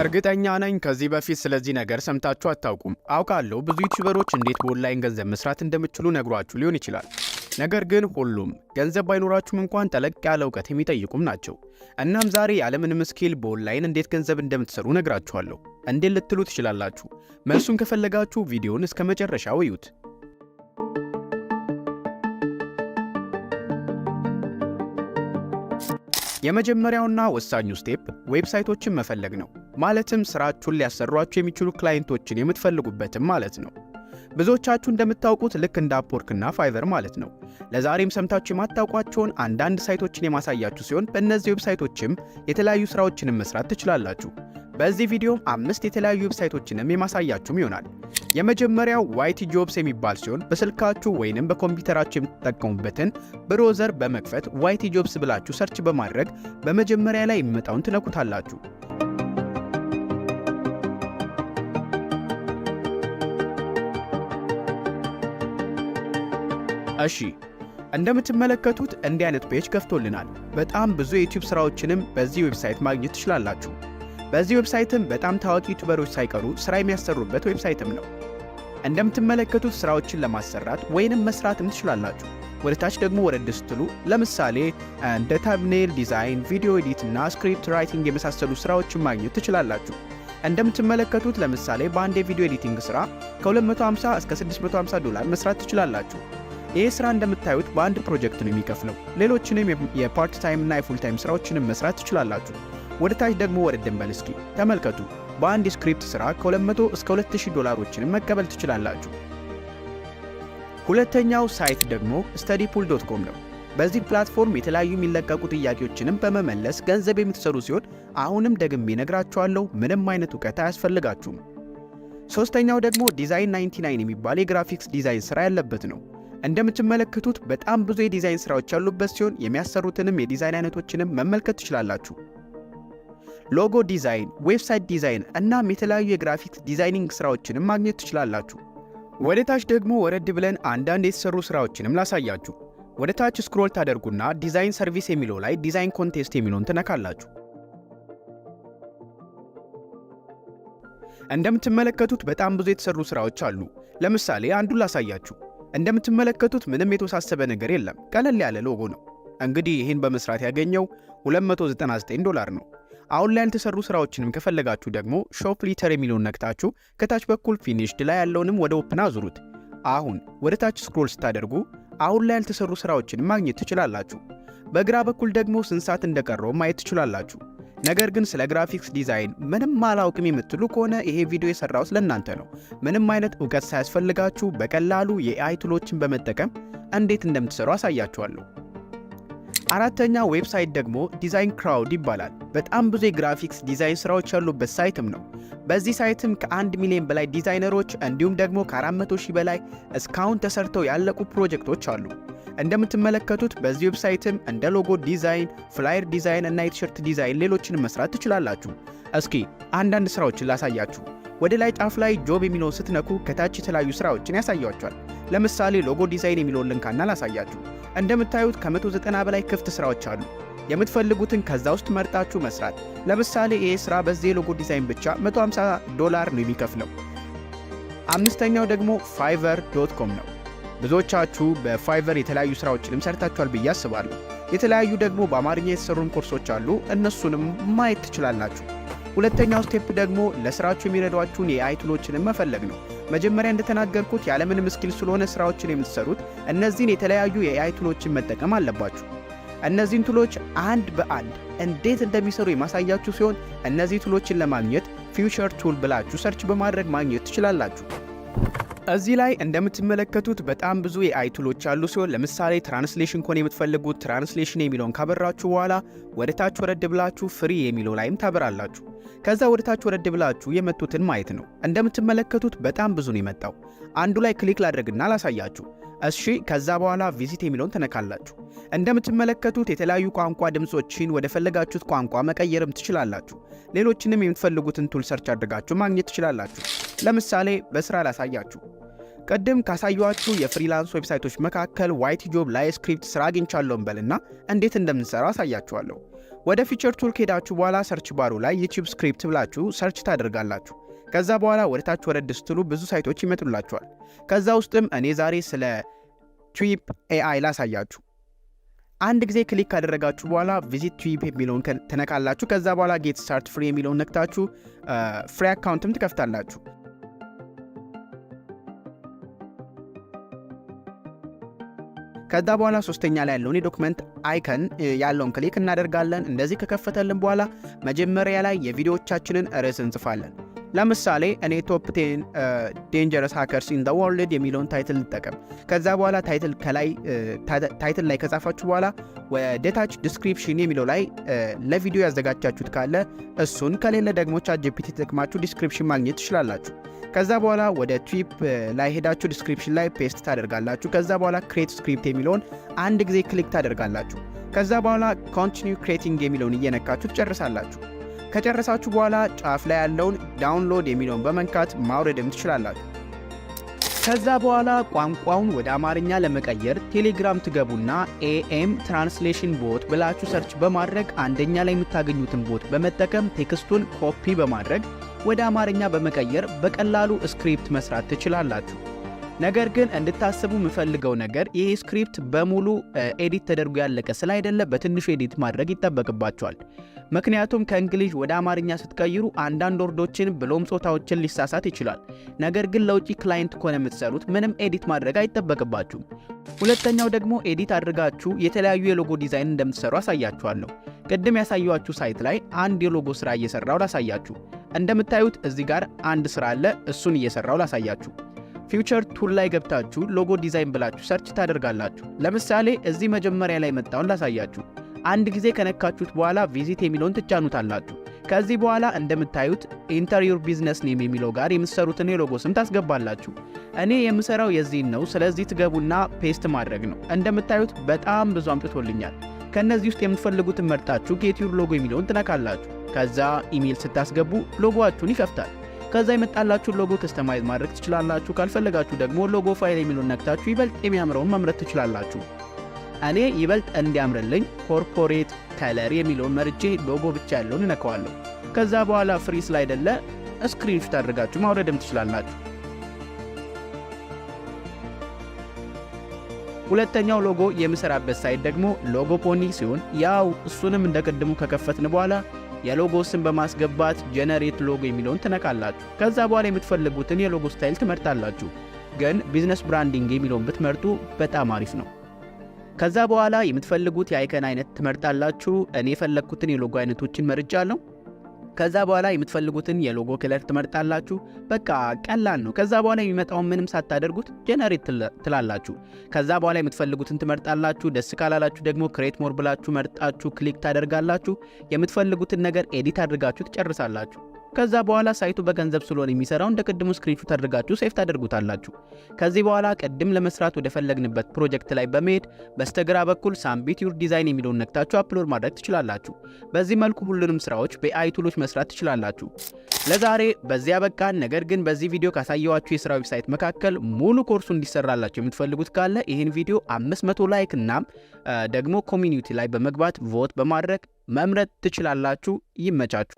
እርግጠኛ ነኝ ከዚህ በፊት ስለዚህ ነገር ሰምታችሁ አታውቁም። አውቃለሁ ብዙ ዩቲዩበሮች እንዴት በኦንላይን ገንዘብ መስራት እንደምትችሉ ነግሯችሁ ሊሆን ይችላል። ነገር ግን ሁሉም ገንዘብ ባይኖራችሁም እንኳን ጠለቅ ያለ ዕውቀት የሚጠይቁም ናቸው። እናም ዛሬ ያለምንም ስኪል በኦንላይን እንዴት ገንዘብ እንደምትሰሩ ነግራችኋለሁ። እንዴት ልትሉ ትችላላችሁ? መልሱን ከፈለጋችሁ ቪዲዮውን እስከ መጨረሻው እዩት። የመጀመሪያውና ወሳኙ ስቴፕ ዌብሳይቶችን መፈለግ ነው። ማለትም ስራችሁን ሊያሰሯችሁ የሚችሉ ክላይንቶችን የምትፈልጉበትም ማለት ነው። ብዙዎቻችሁ እንደምታውቁት ልክ እንደ አፕወርክና ፋይቨር ማለት ነው። ለዛሬም ሰምታችሁ የማታውቋቸውን አንዳንድ ሳይቶችን የማሳያችሁ ሲሆን በእነዚህ ዌብሳይቶችም የተለያዩ ስራዎችንም መስራት ትችላላችሁ። በዚህ ቪዲዮም 5 የተለያዩ ዌብሳይቶችንም የማሳያችሁም ይሆናል። የመጀመሪያው ዋይቲ ጆብስ የሚባል ሲሆን በስልካችሁ ወይንም በኮምፒውተራችሁ የምትጠቀሙበትን ብሮዘር በመክፈት ዋይቲ ጆብስ ብላችሁ ሰርች በማድረግ በመጀመሪያ ላይ የሚመጣውን ትነኩታላችሁ። እሺ እንደምትመለከቱት እንዲህ አይነት ፔጅ ከፍቶልናል። በጣም ብዙ የዩቲዩብ ስራዎችንም በዚህ ዌብሳይት ማግኘት ትችላላችሁ። በዚህ ዌብሳይትም በጣም ታዋቂ ዩቲዩበሮች ሳይቀሩ ስራ የሚያሰሩበት ዌብሳይትም ነው። እንደምትመለከቱት ስራዎችን ለማሰራት ወይንም መስራትም ትችላላችሁ። ወደ ታች ደግሞ ወረድ ስትሉ ለምሳሌ እንደ ታምኔል ዲዛይን፣ ቪዲዮ ኤዲት እና ስክሪፕት ራይቲንግ የመሳሰሉ ስራዎችን ማግኘት ትችላላችሁ። እንደምትመለከቱት ለምሳሌ በአንድ የቪዲዮ ኤዲቲንግ ስራ ከ250 እስከ $650 መስራት ትችላላችሁ። ይህ ስራ እንደምታዩት በአንድ ፕሮጀክት ነው የሚከፍለው። ሌሎችንም የፓርት ታይም እና የፉል ታይም ስራዎችንም መስራት ትችላላችሁ። ወደ ታች ደግሞ ወረድን በል እስኪ ተመልከቱ። በአንድ ስክሪፕት ስራ ከ200 እስከ $2000 መቀበል ትችላላችሁ። ሁለተኛው ሳይት ደግሞ studypool.com ነው። በዚህ ፕላትፎርም የተለያዩ የሚለቀቁ ጥያቄዎችንም በመመለስ ገንዘብ የምትሰሩ ሲሆን አሁንም ደግሜ ነግራችኋለሁ፣ ምንም አይነት ዕውቀት አያስፈልጋችሁም። ሶስተኛው ደግሞ ዲዛይን 99 የሚባል የግራፊክስ ዲዛይን ስራ ያለበት ነው። እንደምትመለከቱት በጣም ብዙ የዲዛይን ስራዎች ያሉበት ሲሆን የሚያሰሩትንም የዲዛይን አይነቶችንም መመልከት ትችላላችሁ። ሎጎ ዲዛይን፣ ዌብሳይት ዲዛይን እናም የተለያዩ የግራፊክስ ዲዛይኒንግ ስራዎችንም ማግኘት ትችላላችሁ። ወደ ታች ደግሞ ወረድ ብለን አንዳንድ የተሰሩ ስራዎችንም ላሳያችሁ። ወደ ታች ስክሮል ታደርጉና ዲዛይን ሰርቪስ የሚለው ላይ ዲዛይን ኮንቴስት የሚለውን ትነካላችሁ። እንደምትመለከቱት በጣም ብዙ የተሰሩ ስራዎች አሉ። ለምሳሌ አንዱን ላሳያችሁ። እንደምትመለከቱት ምንም የተወሳሰበ ነገር የለም፣ ቀለል ያለ ሎጎ ነው። እንግዲህ ይህን በመስራት ያገኘው $299 ነው። አሁን ላይ ያልተሰሩ ስራዎችንም ከፈለጋችሁ ደግሞ ሾፕ ሊተር የሚለውን ነክታችሁ ከታች በኩል ፊኒሽድ ላይ ያለውንም ወደ ኦፕን አዙሩት። አሁን ወደ ታች ስክሮል ስታደርጉ አሁን ላይ ያልተሰሩ ስራዎችን ማግኘት ትችላላችሁ። በግራ በኩል ደግሞ ስንት ሰዓት እንደቀረው ማየት ትችላላችሁ። ነገር ግን ስለ ግራፊክስ ዲዛይን ምንም አላውቅም የምትሉ ከሆነ ይሄ ቪዲዮ የሰራው ስለናንተ ነው። ምንም አይነት ዕውቀት ሳያስፈልጋችሁ በቀላሉ የኤአይ ቱሎችን በመጠቀም እንዴት እንደምትሰሩ አሳያችኋለሁ። አራተኛው ዌብሳይት ደግሞ ዲዛይን ክራውድ ይባላል። በጣም ብዙ የግራፊክስ ዲዛይን ስራዎች ያሉበት ሳይትም ነው። በዚህ ሳይትም ከ1 ሚሊዮን በላይ ዲዛይነሮች እንዲሁም ደግሞ ከ400,000 በላይ እስካሁን ተሰርተው ያለቁ ፕሮጀክቶች አሉ። እንደምትመለከቱት በዚህ ዌብሳይትም እንደ ሎጎ ዲዛይን፣ ፍላየር ዲዛይን እና የቲሸርት ዲዛይን ሌሎችንም መስራት ትችላላችሁ። እስኪ አንዳንድ ስራዎችን ላሳያችሁ። ወደ ላይ ጫፍ ላይ ጆብ የሚለውን ስትነኩ ከታች የተለያዩ ስራዎችን ያሳያችኋል። ለምሳሌ ሎጎ ዲዛይን የሚለውን ልንካና ላሳያችሁ። እንደምታዩት ከ190 በላይ ክፍት ስራዎች አሉ። የምትፈልጉትን ከዛ ውስጥ መርጣችሁ መስራት። ለምሳሌ ይሄ ስራ በዚህ ሎጎ ዲዛይን ብቻ $150 ነው የሚከፍለው። አምስተኛው ደግሞ fiverr.com ነው። ብዙዎቻችሁ በፋይቨር የተለያዩ ስራዎችንም ሰርታችኋል ብዬ አስባለሁ። የተለያዩ ደግሞ በአማርኛ የተሰሩን ኮርሶች አሉ፣ እነሱንም ማየት ትችላላችሁ። ሁለተኛው ስቴፕ ደግሞ ለስራችሁ የሚረዷችሁን የኤአይ ቱሎችንም መፈለግ ነው። መጀመሪያ እንደተናገርኩት ያለምንም ስኪል ስለሆነ ስራዎችን የምትሰሩት እነዚህን የተለያዩ የኤአይ ቱሎችን መጠቀም አለባችሁ። እነዚህን ቱሎች አንድ በአንድ እንዴት እንደሚሰሩ የማሳያችሁ ሲሆን እነዚህ ቱሎችን ለማግኘት ፊውቸር ቱል ብላችሁ ሰርች በማድረግ ማግኘት ትችላላችሁ። እዚህ ላይ እንደምትመለከቱት በጣም ብዙ የኤአይ ቱሎች ያሉ ሲሆን ለምሳሌ ትራንስሌሽን ኮን የምትፈልጉት ትራንስሌሽን የሚለውን ካበራችሁ በኋላ ወደ ታች ወረድ ብላችሁ ፍሪ የሚለው ላይም ታበራላችሁ። ከዛ ወደ ታች ወረድ ብላችሁ የመጡትን ማየት ነው። እንደምትመለከቱት በጣም ብዙ ነው የመጣው። አንዱ ላይ ክሊክ ላድርግና ላሳያችሁ። እሺ ከዛ በኋላ ቪዚት የሚለውን ተነካላችሁ። እንደምትመለከቱት የተለያዩ ቋንቋ ድምጾችን ወደ ፈለጋችሁት ቋንቋ መቀየርም ትችላላችሁ። ሌሎችንም የምትፈልጉትን ቱል ሰርች አድርጋችሁ ማግኘት ትችላላችሁ። ለምሳሌ በስራ ላሳያችሁ። ቀደም ካሳያችሁ የፍሪላንስ ዌብሳይቶች መካከል ዋይቲ ጆብ ላይ ስክሪፕት ስራ አግኝቻለሁ እንበልና እንዴት እንደምንሰራ አሳያችኋለሁ። ወደ ፊቸር ቱል ከሄዳችሁ በኋላ ሰርች ባሩ ላይ ዩቲዩብ ስክሪፕት ብላችሁ ሰርች ታደርጋላችሁ። ከዛ በኋላ ወደ ታች ወረድ ስትሉ ብዙ ሳይቶች ይመጡላችኋል። ከዛ ውስጥም እኔ ዛሬ ስለ ትዊፕ ኤአይ ላሳያችሁ። አንድ ጊዜ ክሊክ ካደረጋችሁ በኋላ ቪዚት ትዊፕ የሚለውን ተነካላችሁ። ከዛ በኋላ ጌት ስታርት ፍሪ የሚለውን ነክታችሁ ፍሪ አካውንትም ትከፍታላችሁ። ከዛ በኋላ ሶስተኛ ላይ ያለውን የዶክመንት አይከን ያለውን ክሊክ እናደርጋለን። እንደዚህ ከከፈተልን በኋላ መጀመሪያ ላይ የቪዲዮዎቻችንን ርዕስ እንጽፋለን። ለምሳሌ እኔ ቶፕ 10 ዴንጀረስ ሃከርስ ኢን ዘ ወርልድ የሚለውን ታይትል ልጠቀም። ከዛ በኋላ ታይትል ላይ ከጻፋችሁ በኋላ ወደ ታች ዲስክሪፕሽን የሚለው ላይ ለቪዲዮ ያዘጋጃችሁት ካለ እሱን፣ ከሌለ ደግሞ ቻትጂፒቲ ተጠቅማችሁ ዲስክሪፕሽን ማግኘት ትችላላችሁ። ከዛ በኋላ ወደ ትዊፕ ላይ ሄዳችሁ ዲስክሪፕሽን ላይ ፔስት ታደርጋላችሁ። ከዛ በኋላ ክሬት ስክሪፕት የሚለውን አንድ ጊዜ ክሊክ ታደርጋላችሁ። ከዛ በኋላ ኮንቲኒው ክሬቲንግ የሚለውን እየነካችሁ ትጨርሳላችሁ። ከጨረሳችሁ በኋላ ጫፍ ላይ ያለውን ዳውንሎድ የሚለውን በመንካት ማውረድም ትችላላችሁ። ከዛ በኋላ ቋንቋውን ወደ አማርኛ ለመቀየር ቴሌግራም ትገቡና ኤኤም ትራንስሌሽን ቦት ብላችሁ ሰርች በማድረግ አንደኛ ላይ የምታገኙትን ቦት በመጠቀም ቴክስቱን ኮፒ በማድረግ ወደ አማርኛ በመቀየር በቀላሉ ስክሪፕት መስራት ትችላላችሁ። ነገር ግን እንድታስቡ የምፈልገው ነገር ይሄ ስክሪፕት በሙሉ ኤዲት ተደርጎ ያለቀ ስላይደለ በትንሹ ኤዲት ማድረግ ይጠበቅባቸዋል። ምክንያቱም ከእንግሊዝ ወደ አማርኛ ስትቀይሩ አንዳንድ ወርዶችን ብሎም ጾታዎችን ሊሳሳት ይችላል። ነገር ግን ለውጪ ክላይንት ከሆነ የምትሰሩት ምንም ኤዲት ማድረግ አይጠበቅባችሁም። ሁለተኛው ደግሞ ኤዲት አድርጋችሁ የተለያዩ የሎጎ ዲዛይን እንደምትሰሩ አሳያችኋለሁ። ቅድም ያሳያችሁ ሳይት ላይ አንድ የሎጎ ስራ እየሰራው ላሳያችሁ። እንደምታዩት እዚህ ጋር አንድ ስራ አለ፣ እሱን እየሰራው ላሳያችሁ። ፊውቸር ቱል ላይ ገብታችሁ ሎጎ ዲዛይን ብላችሁ ሰርች ታደርጋላችሁ። ለምሳሌ እዚህ መጀመሪያ ላይ መጣውን ላሳያችሁ። አንድ ጊዜ ከነካችሁት በኋላ ቪዚት የሚለውን ትጫኑታላችሁ። ከዚህ በኋላ እንደምታዩት ኢንተር ዩር ቢዝነስ ኔም የሚለው ጋር የምትሰሩትን የሎጎ ስም ታስገባላችሁ። እኔ የምሰራው የዚህን ነው። ስለዚህ ትገቡና ፔስት ማድረግ ነው። እንደምታዩት በጣም ብዙ አምጥቶልኛል። ከነዚህ ውስጥ የምትፈልጉትን መርጣችሁ ጌት ዩር ሎጎ የሚለውን ትነካላችሁ። ከዛ ኢሜል ስታስገቡ ሎጎአችሁን ይከፍታል። ከዛ የመጣላችሁ ሎጎ ከስተማይዝ ማድረግ ትችላላችሁ። ካልፈለጋችሁ ደግሞ ሎጎ ፋይል የሚለውን ነክታችሁ ይበልጥ የሚያምረውን መምረጥ ትችላላችሁ። እኔ ይበልጥ እንዲያምርልኝ ኮርፖሬት ከለር የሚለውን መርጬ ሎጎ ብቻ ያለውን እነካዋለሁ። ከዛ በኋላ ፍሪ ስላይደለ ስክሪንሾት አድርጋችሁ ማውረድም ትችላላችሁ። ሁለተኛው ሎጎ የምሰራበት ሳይት ደግሞ ሎጎ ፖኒ ሲሆን ያው እሱንም እንደቀድሙ ከከፈትን በኋላ የሎጎ ስም በማስገባት ጀነሬት ሎጎ የሚለውን ትነካላችሁ። ከዛ በኋላ የምትፈልጉትን የሎጎ ስታይል ትመርጣላችሁ። ግን ቢዝነስ ብራንዲንግ የሚለውን ብትመርጡ በጣም አሪፍ ነው። ከዛ በኋላ የምትፈልጉት የአይከን አይነት ትመርጣላችሁ። እኔ የፈለግኩትን የሎጎ አይነቶችን መርጫለሁ። ከዛ በኋላ የምትፈልጉትን የሎጎ ከለር ትመርጣላችሁ። በቃ ቀላል ነው። ከዛ በኋላ የሚመጣውን ምንም ሳታደርጉት ጀነሬት ትላላችሁ። ከዛ በኋላ የምትፈልጉትን ትመርጣላችሁ። ደስ ካላላችሁ ደግሞ ክሬት ሞር ብላችሁ መርጣችሁ ክሊክ ታደርጋላችሁ። የምትፈልጉትን ነገር ኤዲት አድርጋችሁ ትጨርሳላችሁ። ከዛ በኋላ ሳይቱ በገንዘብ ስለሆነ የሚሰራው እንደ ቅድሙ ስክሪንሾት አድርጋችሁ ሴፍ ታደርጉታላችሁ። ከዚህ በኋላ ቅድም ለመስራት ወደ ፈለግንበት ፕሮጀክት ላይ በመሄድ በስተግራ በኩል ሳምቢት ዩር ዲዛይን የሚለውን ነክታችሁ አፕሎድ ማድረግ ትችላላችሁ። በዚህ መልኩ ሁሉንም ስራዎች በኤአይ ቱሎች መስራት ትችላላችሁ። ለዛሬ በዚያ በቃን። ነገር ግን በዚህ ቪዲዮ ካሳየዋችሁ የስራ ዌብሳይት መካከል ሙሉ ኮርሱ እንዲሰራላችሁ የምትፈልጉት ካለ ይህን ቪዲዮ 500 ላይክ እና ደግሞ ኮሚኒቲ ላይ በመግባት ቮት በማድረግ መምረጥ ትችላላችሁ። ይመቻችሁ።